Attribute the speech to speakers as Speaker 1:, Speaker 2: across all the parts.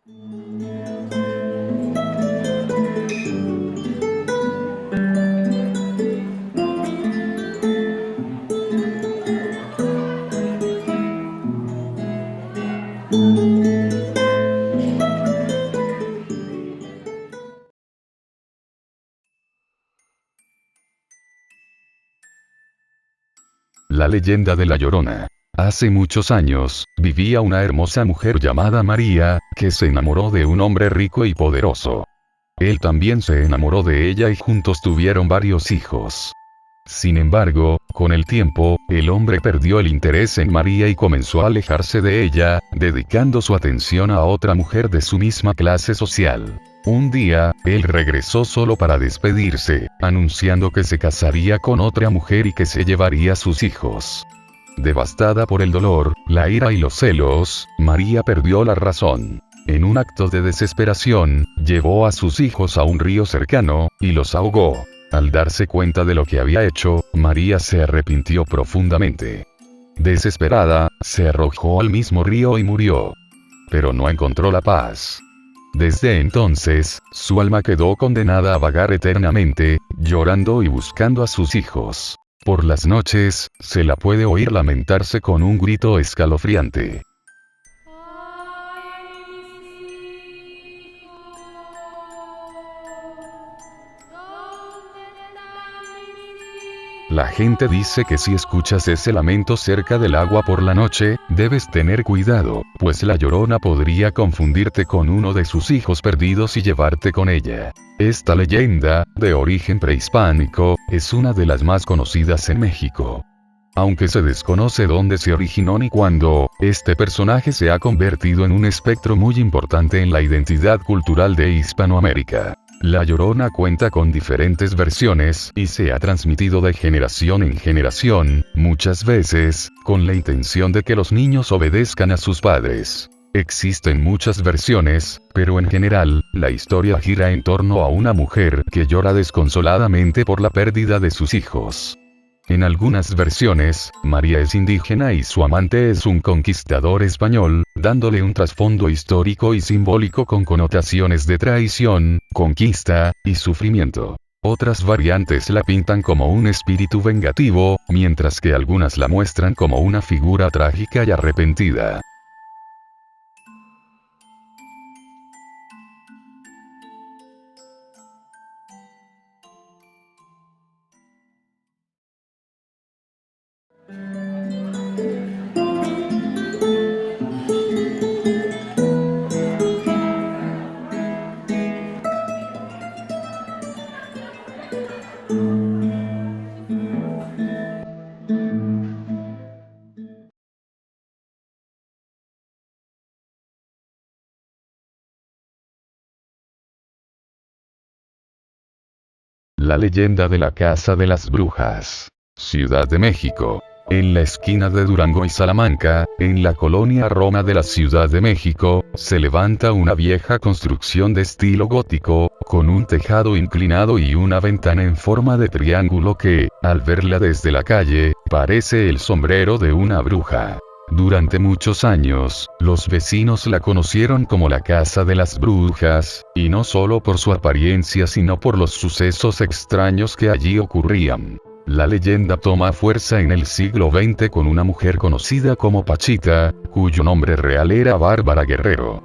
Speaker 1: La leyenda de La Llorona. Hace muchos años, vivía una hermosa mujer llamada María, que se enamoró de un hombre rico y poderoso. Él también se enamoró de ella y juntos tuvieron varios hijos. Sin embargo, con el tiempo, el hombre perdió el interés en María y comenzó a alejarse de ella, dedicando su atención a otra mujer de su misma clase social. Un día, él regresó solo para despedirse, anunciando que se casaría con otra mujer y que se llevaría sus hijos. Devastada por el dolor, la ira y los celos, María perdió la razón. En un acto de desesperación, llevó a sus hijos a un río cercano, y los ahogó. Al darse cuenta de lo que había hecho, María se arrepintió profundamente. Desesperada, se arrojó al mismo río y murió. Pero no encontró la paz. Desde entonces, su alma quedó condenada a vagar eternamente, llorando y buscando a sus hijos. Por las noches, se la puede oír lamentarse con un grito escalofriante. La gente dice que si escuchas ese lamento cerca del agua por la noche, debes tener cuidado, pues la Llorona podría confundirte con uno de sus hijos perdidos y llevarte con ella. Esta leyenda, de origen prehispánico, es una de las más conocidas en México. Aunque se desconoce dónde se originó ni cuándo, este personaje se ha convertido en un espectro muy importante en la identidad cultural de Hispanoamérica. La Llorona cuenta con diferentes versiones y se ha transmitido de generación en generación, muchas veces, con la intención de que los niños obedezcan a sus padres. Existen muchas versiones, pero en general, la historia gira en torno a una mujer que llora desconsoladamente por la pérdida de sus hijos. En algunas versiones, María es indígena y su amante es un conquistador español, dándole un trasfondo histórico y simbólico con connotaciones de traición, conquista, y sufrimiento. Otras variantes la pintan como un espíritu vengativo, mientras que algunas la muestran como una figura trágica y arrepentida. La leyenda de la Casa de las Brujas. Ciudad de México. En la esquina de Durango y Salamanca, en la colonia Roma de la Ciudad de México, se levanta una vieja construcción de estilo gótico, con un tejado inclinado y una ventana en forma de triángulo que, al verla desde la calle, parece el sombrero de una bruja. Durante muchos años, los vecinos la conocieron como la Casa de las Brujas, y no solo por su apariencia sino por los sucesos extraños que allí ocurrían. La leyenda toma fuerza en el siglo XX con una mujer conocida como Pachita, cuyo nombre real era Bárbara Guerrero.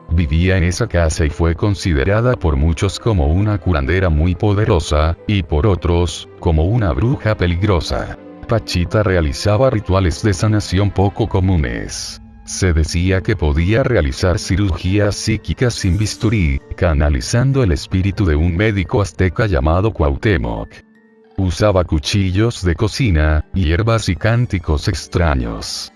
Speaker 1: Vivía en esa casa y fue considerada por muchos como una curandera muy poderosa, y por otros, como una bruja peligrosa. Pachita realizaba rituales de sanación poco comunes. Se decía que podía realizar cirugías psíquicas sin bisturí, canalizando el espíritu de un médico azteca llamado Cuauhtémoc. Usaba cuchillos de cocina, hierbas y cánticos extraños.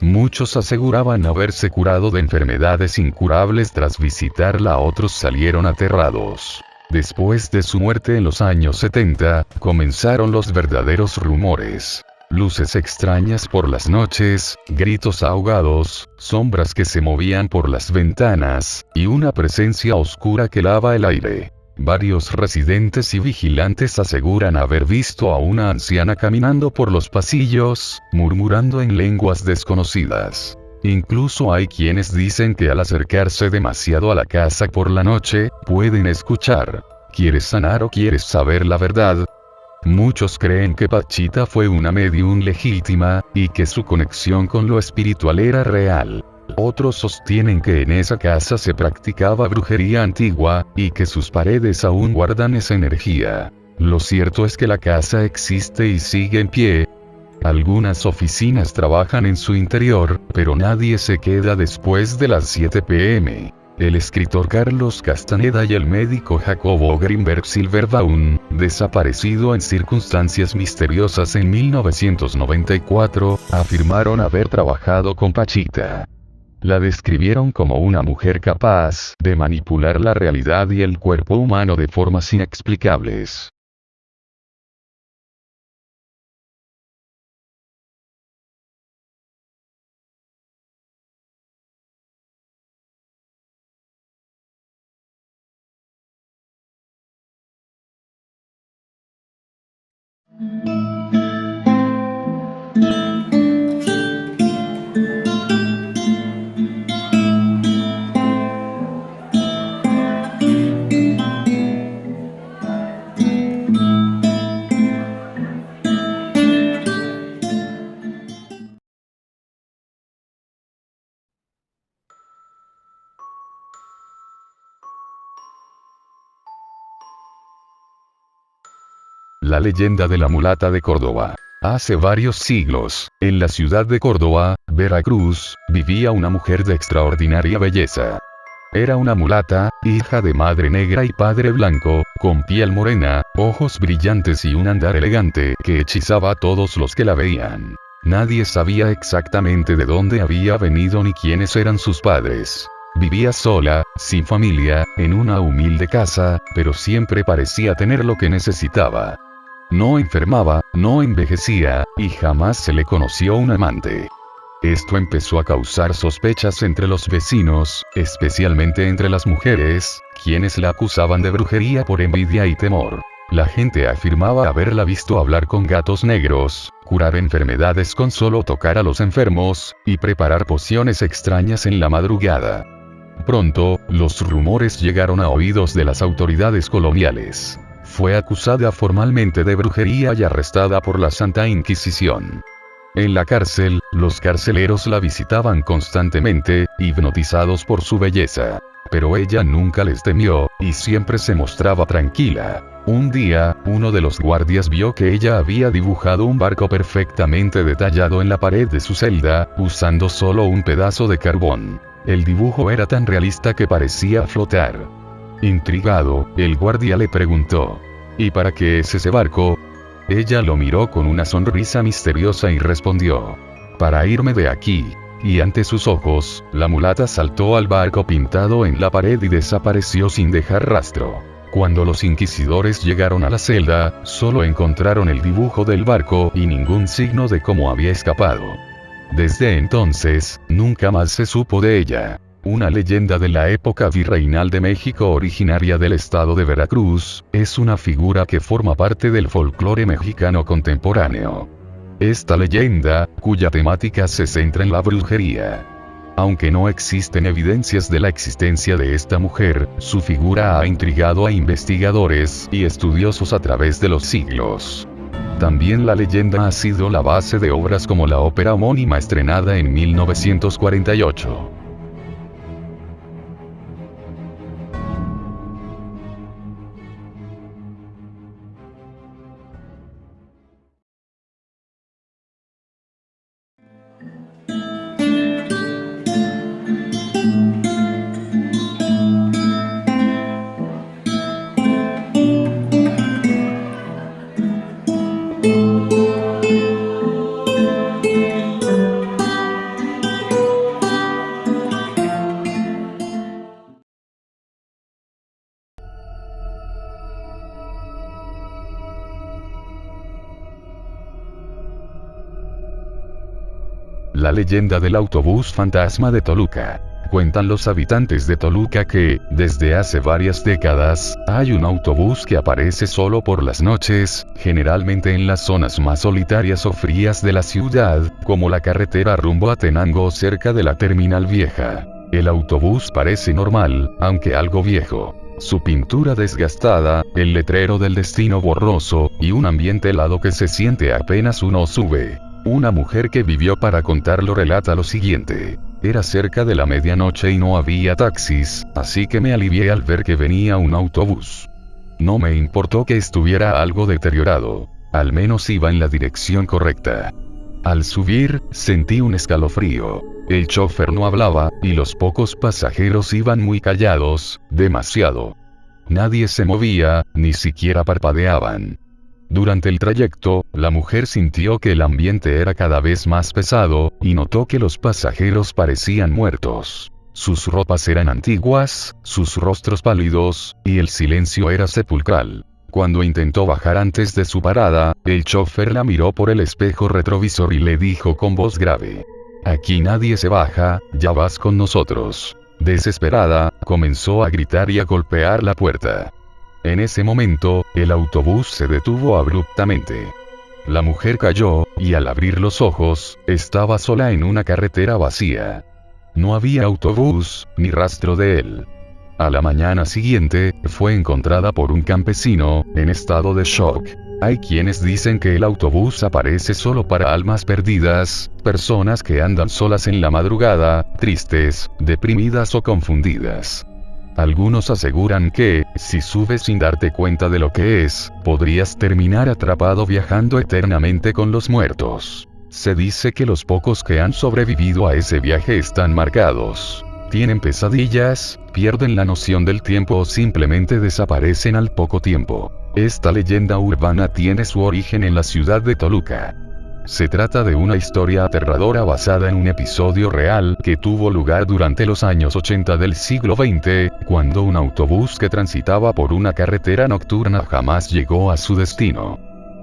Speaker 1: Muchos aseguraban haberse curado de enfermedades incurables tras visitarla, otros salieron aterrados. Después de su muerte en los años 70, comenzaron los verdaderos rumores. Luces extrañas por las noches, gritos ahogados, sombras que se movían por las ventanas, y una presencia oscura que lava el aire. Varios residentes y vigilantes aseguran haber visto a una anciana caminando por los pasillos, murmurando en lenguas desconocidas. Incluso hay quienes dicen que al acercarse demasiado a la casa por la noche, pueden escuchar: ¿quieres sanar o quieres saber la verdad? Muchos creen que Pachita fue una medium legítima, y que su conexión con lo espiritual era real. Otros sostienen que en esa casa se practicaba brujería antigua, y que sus paredes aún guardan esa energía. Lo cierto es que la casa existe y sigue en pie. Algunas oficinas trabajan en su interior, pero nadie se queda después de las 7 p.m. El escritor Carlos Castaneda y el médico Jacobo Grimberg Silverbaum, desaparecido en circunstancias misteriosas en 1994, afirmaron haber trabajado con Pachita. La describieron como una mujer capaz de manipular la realidad y el cuerpo humano de formas inexplicables. La leyenda de la mulata de Córdoba. Hace varios siglos, en la ciudad de Córdoba, Veracruz, vivía una mujer de extraordinaria belleza. Era una mulata, hija de madre negra y padre blanco, con piel morena, ojos brillantes y un andar elegante que hechizaba a todos los que la veían. Nadie sabía exactamente de dónde había venido ni quiénes eran sus padres. Vivía sola, sin familia, en una humilde casa, pero siempre parecía tener lo que necesitaba. No enfermaba, no envejecía, y jamás se le conoció un amante. Esto empezó a causar sospechas entre los vecinos, especialmente entre las mujeres, quienes la acusaban de brujería por envidia y temor. La gente afirmaba haberla visto hablar con gatos negros, curar enfermedades con solo tocar a los enfermos, y preparar pociones extrañas en la madrugada. Pronto, los rumores llegaron a oídos de las autoridades coloniales. Fue acusada formalmente de brujería y arrestada por la Santa Inquisición. En la cárcel, los carceleros la visitaban constantemente, hipnotizados por su belleza. Pero ella nunca les temió, y siempre se mostraba tranquila. Un día, uno de los guardias vio que ella había dibujado un barco perfectamente detallado en la pared de su celda, usando solo un pedazo de carbón. El dibujo era tan realista que parecía flotar. Intrigado, el guardia le preguntó: ¿y para qué es ese barco? Ella lo miró con una sonrisa misteriosa y respondió: para irme de aquí. Y ante sus ojos, la mulata saltó al barco pintado en la pared y desapareció sin dejar rastro. Cuando los inquisidores llegaron a la celda, solo encontraron el dibujo del barco y ningún signo de cómo había escapado. Desde entonces, nunca más se supo de ella. Una leyenda de la época virreinal de México originaria del estado de Veracruz, es una figura que forma parte del folclore mexicano contemporáneo. Esta leyenda, cuya temática se centra en la brujería. Aunque no existen evidencias de la existencia de esta mujer, su figura ha intrigado a investigadores y estudiosos a través de los siglos. También la leyenda ha sido la base de obras como la ópera homónima estrenada en 1948. La leyenda del autobús fantasma de Toluca. Cuentan los habitantes de Toluca que, desde hace varias décadas, hay un autobús que aparece solo por las noches, generalmente en las zonas más solitarias o frías de la ciudad, como la carretera rumbo a Tenango o cerca de la Terminal Vieja. El autobús parece normal, aunque algo viejo. Su pintura desgastada, el letrero del destino borroso, y un ambiente helado que se siente apenas uno sube. Una mujer que vivió para contarlo relata lo siguiente. Era cerca de la medianoche y no había taxis, así que me alivié al ver que venía un autobús. No me importó que estuviera algo deteriorado. Al menos iba en la dirección correcta. Al subir, sentí un escalofrío. El chofer no hablaba, y los pocos pasajeros iban muy callados, demasiado. Nadie se movía, ni siquiera parpadeaban. Durante el trayecto, la mujer sintió que el ambiente era cada vez más pesado, y notó que los pasajeros parecían muertos. Sus ropas eran antiguas, sus rostros pálidos, y el silencio era sepulcral. Cuando intentó bajar antes de su parada, el chofer la miró por el espejo retrovisor y le dijo con voz grave: «Aquí nadie se baja, ya vas con nosotros». Desesperada, comenzó a gritar y a golpear la puerta. En ese momento, el autobús se detuvo abruptamente. La mujer cayó, y al abrir los ojos, estaba sola en una carretera vacía. No había autobús, ni rastro de él. A la mañana siguiente, fue encontrada por un campesino, en estado de shock. Hay quienes dicen que el autobús aparece solo para almas perdidas, personas que andan solas en la madrugada, tristes, deprimidas o confundidas. Algunos aseguran que, si subes sin darte cuenta de lo que es, podrías terminar atrapado viajando eternamente con los muertos. Se dice que los pocos que han sobrevivido a ese viaje están marcados. Tienen pesadillas, pierden la noción del tiempo o simplemente desaparecen al poco tiempo. Esta leyenda urbana tiene su origen en la ciudad de Toluca. Se trata de una historia aterradora basada en un episodio real que tuvo lugar durante los años 80 del siglo XX, cuando un autobús que transitaba por una carretera nocturna jamás llegó a su destino.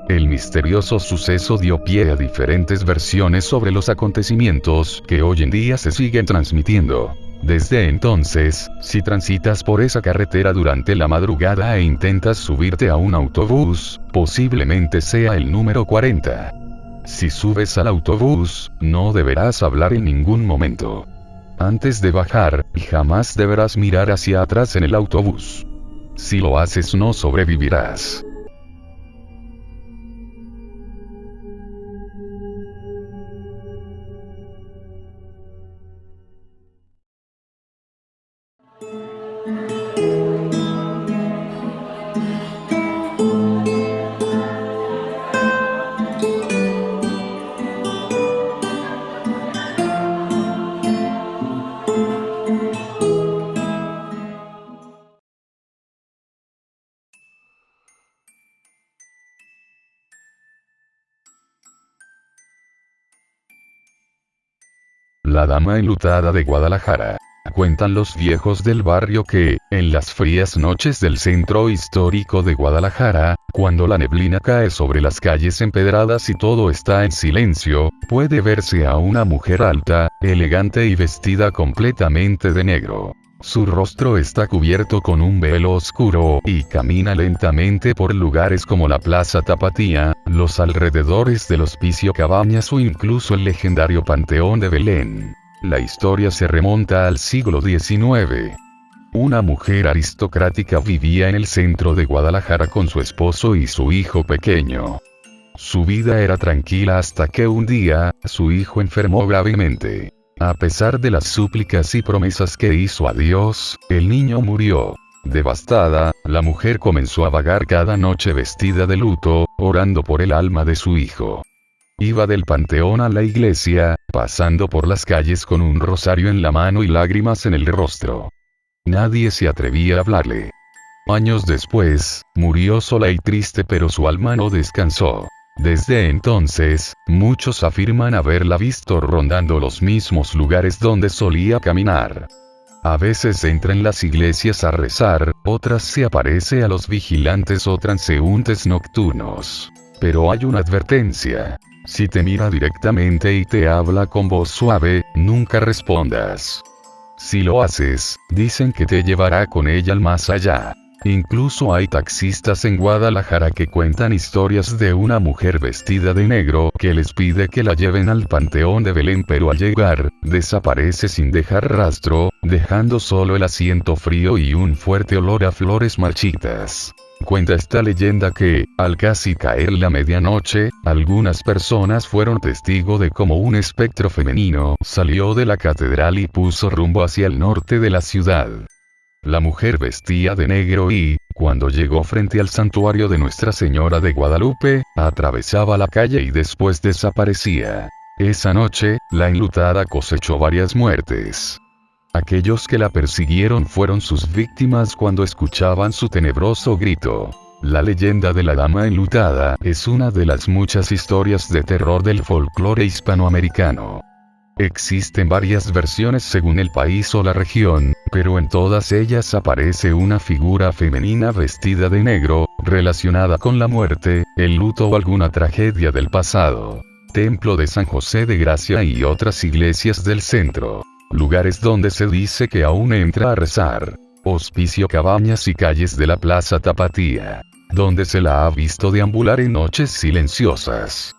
Speaker 1: El misterioso suceso dio pie a diferentes versiones sobre los acontecimientos que hoy en día se siguen transmitiendo. Desde entonces, si transitas por esa carretera durante la madrugada e intentas subirte a un autobús, posiblemente sea el número 40. Si subes al autobús, no deberás hablar en ningún momento. Antes de bajar, jamás deberás mirar hacia atrás en el autobús. Si lo haces, no sobrevivirás. La dama enlutada de Guadalajara. Cuentan los viejos del barrio que, en las frías noches del centro histórico de Guadalajara, cuando la neblina cae sobre las calles empedradas y todo está en silencio, puede verse a una mujer alta, elegante y vestida completamente de negro. Su rostro está cubierto con un velo oscuro, y camina lentamente por lugares como la Plaza Tapatía, los alrededores del Hospicio Cabañas o incluso el legendario Panteón de Belén. La historia se remonta al siglo XIX. Una mujer aristocrática vivía en el centro de Guadalajara con su esposo y su hijo pequeño. Su vida era tranquila hasta que un día, su hijo enfermó gravemente. A pesar de las súplicas y promesas que hizo a Dios, el niño murió. Devastada, la mujer comenzó a vagar cada noche vestida de luto, orando por el alma de su hijo. Iba del panteón a la iglesia, pasando por las calles con un rosario en la mano y lágrimas en el rostro. Nadie se atrevía a hablarle. Años después, murió sola y triste, pero su alma no descansó. Desde entonces, muchos afirman haberla visto rondando los mismos lugares donde solía caminar. A veces entra en las iglesias a rezar, otras se aparece a los vigilantes o transeúntes nocturnos. Pero hay una advertencia. Si te mira directamente y te habla con voz suave, nunca respondas. Si lo haces, dicen que te llevará con ella al más allá. Incluso hay taxistas en Guadalajara que cuentan historias de una mujer vestida de negro que les pide que la lleven al Panteón de Belén, pero al llegar, desaparece sin dejar rastro, dejando solo el asiento frío y un fuerte olor a flores marchitas. Cuenta esta leyenda que, al casi caer la medianoche, algunas personas fueron testigo de cómo un espectro femenino salió de la catedral y puso rumbo hacia el norte de la ciudad. La mujer vestía de negro y, cuando llegó frente al santuario de Nuestra Señora de Guadalupe, atravesaba la calle y después desaparecía. Esa noche, la enlutada cosechó varias muertes. Aquellos que la persiguieron fueron sus víctimas cuando escuchaban su tenebroso grito. La leyenda de la dama enlutada es una de las muchas historias de terror del folclore hispanoamericano. Existen varias versiones según el país o la región, pero en todas ellas aparece una figura femenina vestida de negro, relacionada con la muerte, el luto o alguna tragedia del pasado. Templo de San José de Gracia y otras iglesias del centro. Lugares donde se dice que aún entra a rezar. Hospicio Cabañas y calles de la Plaza Tapatía, donde se la ha visto deambular en noches silenciosas.